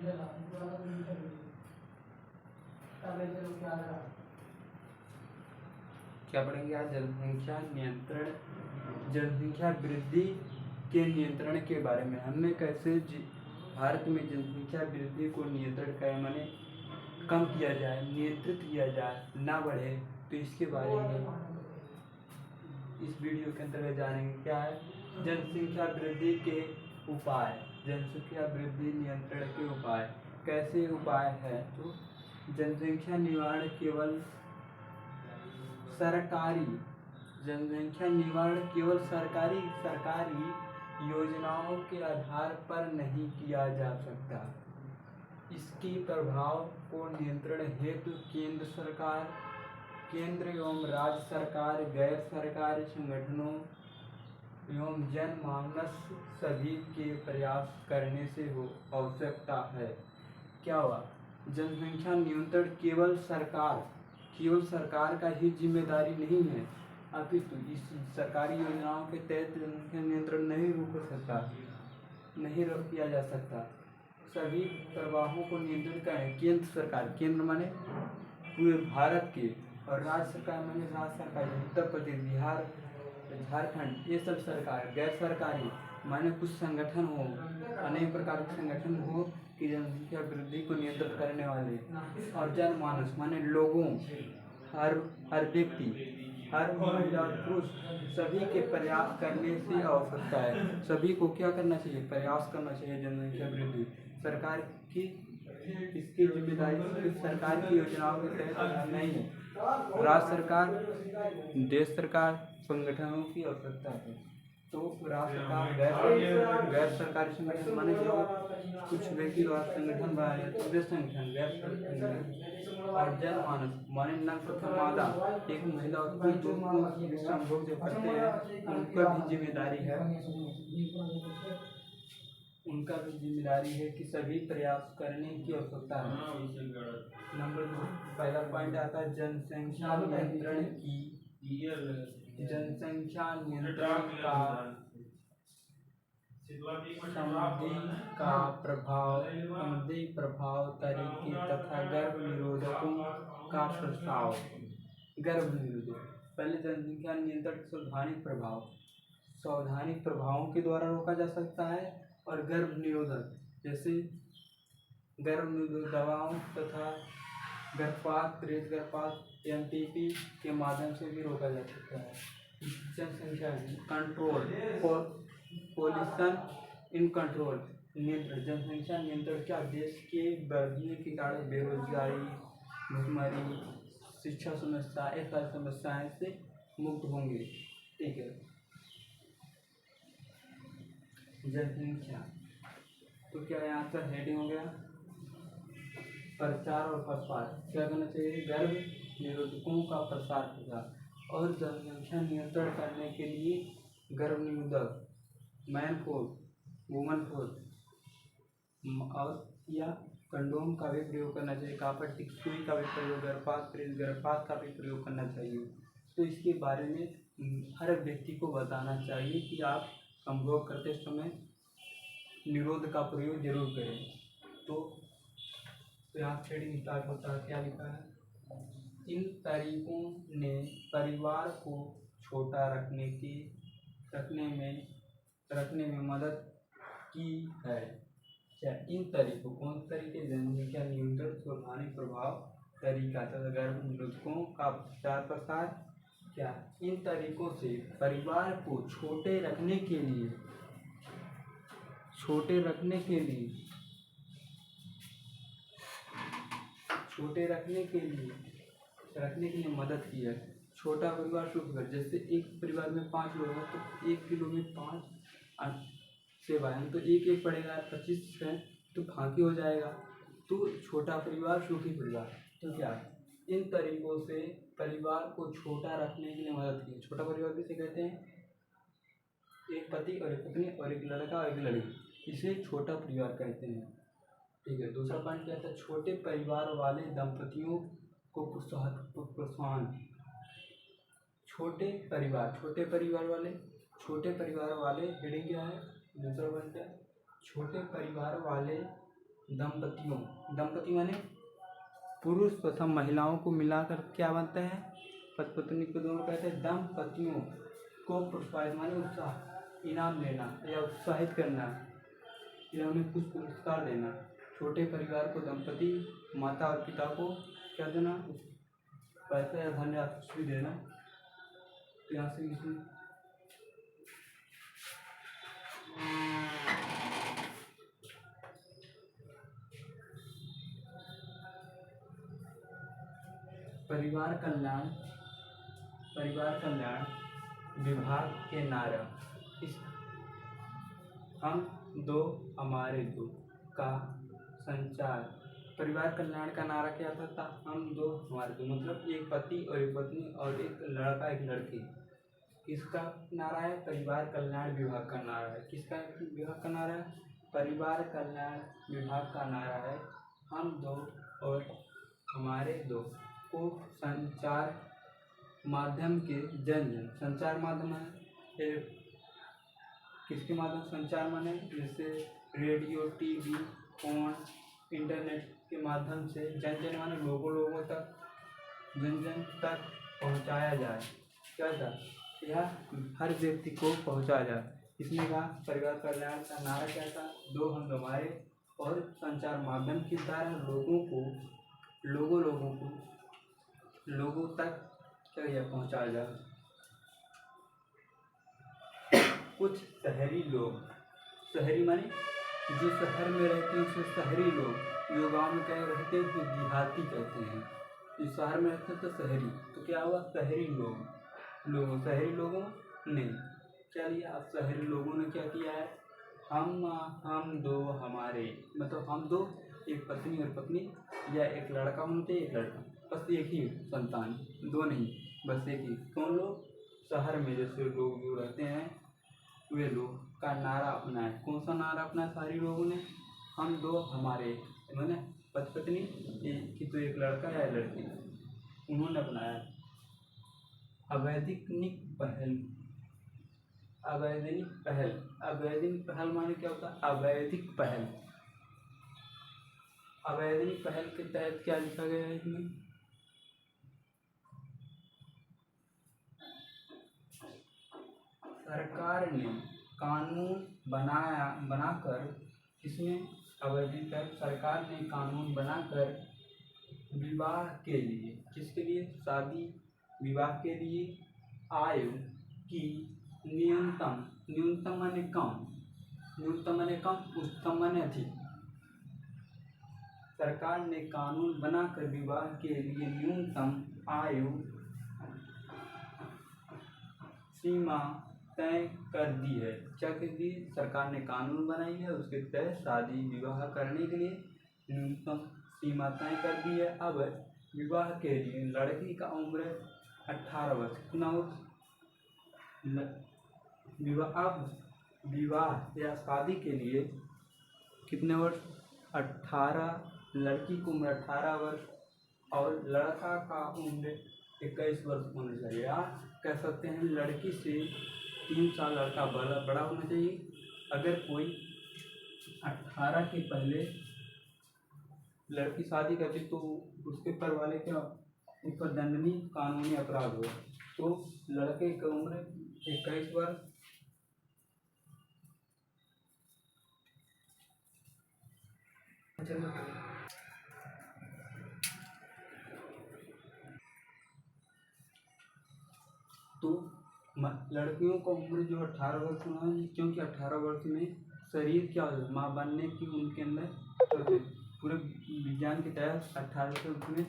क्या पढ़ेंगे आज? जनसंख्या नियंत्रण, जनसंख्या वृद्धि के नियंत्रण के बारे में। हमने कैसे भारत में जनसंख्या वृद्धि को नियंत्रण करें, माने कम किया जाए, नियंत्रित किया जाए, ना बढ़े, तो इसके बारे में इस वीडियो के अंतर्गत जानेंगे। क्या है जनसंख्या वृद्धि के उपाय, जनसंख्या वृद्धि नियंत्रण के उपाय। कैसे उपाय है? तो जनसंख्या निवारण केवल सरकारी, जनसंख्या निवारण केवल सरकारी योजनाओं के आधार पर नहीं किया जा सकता। इसके प्रभाव को नियंत्रण हेतु केंद्र एवं राज्य सरकार, गैर सरकारी संगठनों एवं जनमानस सभी के प्रयास करने से हो आवश्यकता है। क्या हुआ? जनसंख्या नियंत्रण केवल सरकार का ही जिम्मेदारी नहीं है, अपितु इस सरकारी योजनाओं के तहत जनसंख्या नियंत्रण नहीं रोक किया जा सकता। सभी प्रवाहों को नियंत्रित करें केंद्र सरकार, केंद्र माने पूरे भारत के, और राज्य सरकार माने राज्य सरकार, उत्तर प्रदेश, बिहार, झारखंड, ये सब सरकार। गैर सरकारी माने कुछ संगठन हो, अनेक प्रकार के संगठन हो कि जनसंख्या वृद्धि को नियंत्रित करने वाले, और जनमानस माने लोगों, हर व्यक्ति, हर महिला और पुरुष, सभी के प्रयास करने से आवश्यकता है। सभी को क्या करना चाहिए? प्रयास करना चाहिए जनसंख्या वृद्धि। सरकार की इसकी जिम्मेदारी सरकार की योजनाओं के तहत नहीं है, राज्य सरकार, देश सरकार, संगठनों की आवश्यकता है। तो राज्य सरकार, गैर सरकारी संगठन माने जो कुछ व्यक्ति द्वारा संगठन बनाए, तो वे संगठन गैर सरकारी, और जनमानस माने नर तथा मादा, एक महिला और पुरुष दोनों संभोग जो करते हैं, उनका भी जिम्मेदारी है कि सभी प्रयास करने की आवश्यकता है। नंबर 2, पहला पॉइंट आता है जनसंख्या नियंत्रण का समधी प्रभाव, तरीके तथा गर्भ निरोधकों का प्रस्ताव। गर्भ निरोधक, पहले जनसंख्या नियंत्रण सावधानिक प्रभावों के द्वारा रोका जा सकता है, और गर्भ निरोधक जैसे गर्भ निरोधक दवाओं तथा गर्भपात, त्वरित गर्भपात, MTP के माध्यम से भी रोका जा सकता है। जनसंख्या कंट्रोल, पॉल्यूशन इन कंट्रोल, नियंत्रण। जनसंख्या नियंत्रण क्या? देश के बढ़ने के कारण बेरोजगारी, भुखमरी, शिक्षा समस्या, ये सारी समस्याएं से मुक्त होंगे। ठीक है। जनसंख्या, तो क्या यहाँ पर हेडिंग हो गया? प्रचार और प्रसार। क्या करना चाहिए? गर्भ निरोधकों का प्रसार, और जनसंख्या नियंत्रण करने के लिए गर्भ निरोधक, मैन फोर्स, वुमन फोर्स, और या कंडोम का भी प्रयोग करना चाहिए। कापर टिक सुई का भी प्रयोग, गर्भपात का भी प्रयोग करना चाहिए। तो इसके बारे में हर व्यक्ति को बताना चाहिए कि आप संभोग करते समय निरोध का प्रयोग जरूर करें। तो यहाँ हेडिंग स्टार्ट होता है। क्या लिखा है? इन तरीकों ने परिवार को छोटा रखने में मदद की है। क्या इन तरीकों, कौन से तरीके? जनसंख्या नियंत्रण, सावधानिक प्रभाव, तरीका तथा गर्भ निरोधकों का प्रचार प्रसार। क्या इन तरीकों से परिवार को छोटे रखने के लिए मदद की है। छोटा परिवार शुरू कर, जैसे एक परिवार में 5 लोग हैं तो 1 किलो में 5 सेवाएं, तो एक पड़ेगा, 25 है तो फांकी हो जाएगा। तो छोटा परिवार सुखी परिवार। तो क्या इन तरीकों से परिवार को छोटा रखने के लिए मदद की। छोटा परिवार किसे कहते हैं? एक पति और एक पत्नी और एक लड़का और एक लड़की, इसे छोटा परिवार कहते हैं। ठीक है। दूसरा पॉइंट क्या था? छोटे परिवार वाले दंपतियों को प्रोत्साहन। छोटे परिवार वाले हेडिंग क्या है? दूसरा पॉइंट क्या? छोटे परिवार वाले दंपतियों, दंपति माने पुरुष तथा महिलाओं को मिलाकर क्या बनता है, पति पत्नी को दोनों कहते हैं। दंपतियों को प्रोत्साहित माने उत्साह, इनाम देना या उत्साहित करना या उन्हें कुछ पुरस्कार देना। छोटे परिवार को दंपति, माता और पिता को क्या देना, पैसा या धन या कुछ भी देना। यहाँ से इसमें परिवार कल्याण विभाग के नारा, इस हम दो हमारे दो का संचार। परिवार कल्याण का नारा क्या था, हम दो हमारे दो, मतलब एक पति और एक पत्नी और एक लड़का एक लड़की। किसका नारा है, परिवार कल्याण विभाग का नारा है। किसका विभाग का नारा है, परिवार कल्याण विभाग का नारा है। हम दो और हमारे दो को संचार माध्यम के जन जन, संचार माध्यम है किसके माध्यम, संचार माने जैसे रेडियो, टीवी, फोन, इंटरनेट के माध्यम से जन जन माने लोगों तक, जन जन तक पहुंचाया जाए। क्या था, यह हर व्यक्ति को पहुंचाया जाए। इसने कहा परिवार कल्याण का नारा क्या था, दो हम हमारे, और संचार माध्यम के द्वारा लोगों तक क्या यह पहुंचाया जाए। कुछ शहरी लोग, शहरी माने जो शहर में रहते हैं उसे शहरी लोग, जो गाँव में क्या रहते हैं तो देहाती कहते हैं। जो शहर में रहते हैं तो शहरी, तो क्या हुआ, शहरी शहरी लोगों ने क्या लिया, अब शहरी लोगों ने क्या किया है, हम दो हमारे, मतलब हम दो, एक पत्नी और पत्नी, या एक लड़का होना चाहिए एक लड़का, बस एक ही संतान, दो नहीं, बस एक ही। कौन लोग, शहर में जैसे लोग जो रहते हैं वे लोग का नारा अपनाए। कौन सा नारा अपनाया शहरी लोगों ने, हम दो हमारे, मैंने पति पत्नी की तो एक लड़का या लड़की, उन्होंने अपनाया। अवैधिक पहल माने क्या होता है, अवैधिक पहल के तहत क्या लिखा गया है इसमें, सरकार ने कानून बनाकर, इसमें अवैधिक पहल, सरकार ने कानून बनाकर विवाह के लिए, किसके लिए, शादी विवाह के लिए आयु की न्यूनतम माने कम, उच्चतम माने अधिक। सरकार ने कानून बनाकर विवाह के लिए न्यूनतम आयु सीमा तय कर दी है। क्या कर दी, सरकार ने कानून बनाई है, उसके तहत शादी विवाह करने के लिए न्यूनतम सीमा तय कर दी है। अब विवाह के लिए लड़की का उम्र 18 वर्ष, कितना वर्ष, विवाह या शादी के लिए कितने वर्ष, 18, लड़की की उम्र 18 वर्ष और लड़का का उम्र 21 वर्ष होना चाहिए। या कह सकते हैं लड़की से 3 साल लड़का बड़ा होना चाहिए। अगर कोई 18 के पहले लड़की शादी करती तो उसके पर वाले क्या, उस पर दंडनीय कानूनी अपराध हो। तो लड़के की उम्र 21 वर्ष, तो लड़कियों का उम्र जो 18 वर्ष होना है, क्योंकि 18 वर्ष में शरीर क्या हो, माँ बनने की उनके अंदर पूरे विज्ञान के तहत 18 वर्ष में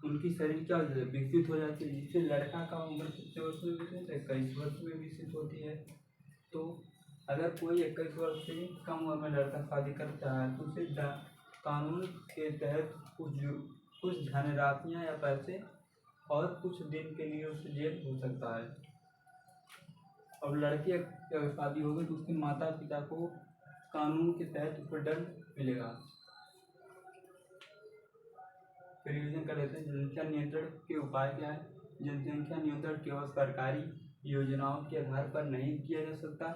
उनकी शरीर क्या हो जाती है, विकसित हो जाती है। जिससे लड़का का उम्र कितने वर्ष में विकसित है, 21 वर्ष में विकसित होती है। तो अगर कोई 21 वर्ष से कम उम्र में लड़का शादी करता है तो उसे कानून के तहत कुछ धनराशियाँ या पैसे और कुछ दिन के लिए उसे जेल हो सकता है। अब लड़की अगर शादी होगी तो उसके माता पिता को कानून के तहत उस पर दंड मिलेगा। फिर रिविजन कर लेते हैं, जनसंख्या नियंत्रण के उपाय क्या है। जनसंख्या नियंत्रण केवल सरकारी योजनाओं के आधार पर नहीं किया जा सकता।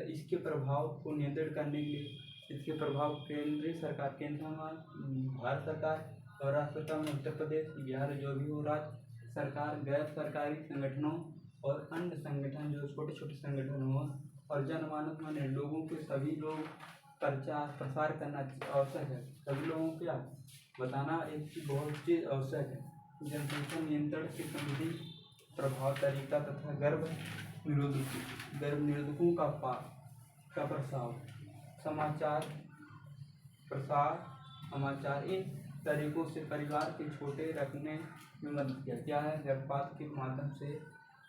इसके प्रभाव को नियंत्रित करने के लिए इसके प्रभाव केंद्रीय सरकार, केंद्र में भारत सरकार और राज्य सरकार में उत्तर प्रदेश, बिहार जो भी हो, राज्य सरकार, गैर सरकारी संगठनों और अन्य संगठन जो छोटे छोटे संगठन हो और जनमानस में लोगों के सभी लोग प्रचार प्रसार करना आवश्यक है। सभी लोगों को बताना एक बहुत चीज़ आवश्यक है। जनसंख्या नियंत्रण की संबंधी प्रभाव, तरीका तथा गर्भ निरोधकों का प्रसार, समाचार इन तरीकों से परिवार के छोटे रखने में मदद किया। क्या है? गर्भपात के माध्यम से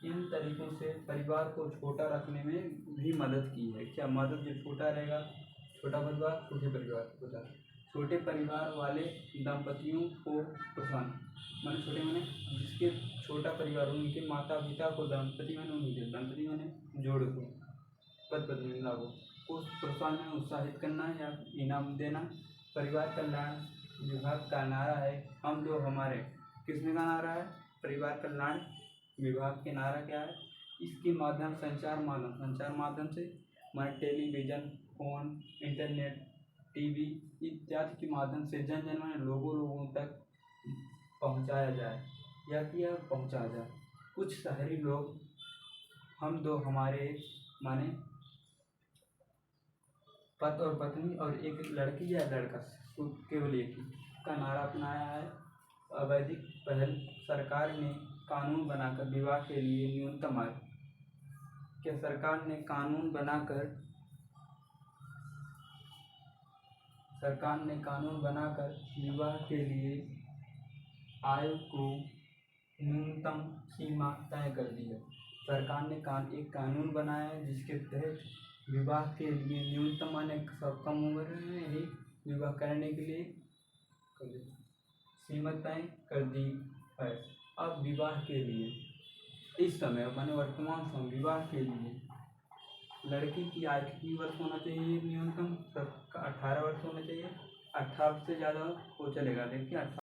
इन तरीकों से परिवार को छोटा रखने में भी मदद की है। क्या मदद? जो छोटा रहेगा, छोटा परिवार, छोटे परिवार होता है। छोटे परिवार वाले दंपतियों को प्रोत्साहन, माने छोटे माने जिसके छोटा परिवार, उनके माता पिता को दंपति माने जोड़ को, पद पत्नी लागू को प्रोत्साहन में उत्साहित करना या इनाम देना। परिवार कल्याण विभाग का नारा है हम दो हमारे। किसने का नारा है? परिवार कल्याण विभाग के नारा क्या है? इसके माध्यम संचार माध्यम से माने टेलीविज़न, फोन, इंटरनेट, टीवी इत्यादि के माध्यम से जन जन में लोगों तक पहुंचाया जाए। कुछ शहरी लोग हम दो हमारे माने पति और पत्नी और एक लड़की या लड़का केवल एक ही का नारा अपनाया है। अवैधिक पहल, सरकार ने कानून बनाकर विवाह के लिए न्यूनतम आयु, क्या सरकार ने कानून बनाकर विवाह के लिए आयु को न्यूनतम सीमा तय कर दी है। सरकार ने एक कानून बनाया है जिसके तहत विवाह के लिए न्यूनतम माने सब कम उम्र में ही विवाह करने के लिए सीमा तय कर दी है। अब विवाह के लिए इस समय माने वर्तमान समय विवाह के लिए लड़की की आयु कितनी वर्ष होना चाहिए? न्यूनतम 18 वर्ष होना चाहिए। 18 से ज़्यादा हो चलेगा, देखिए 18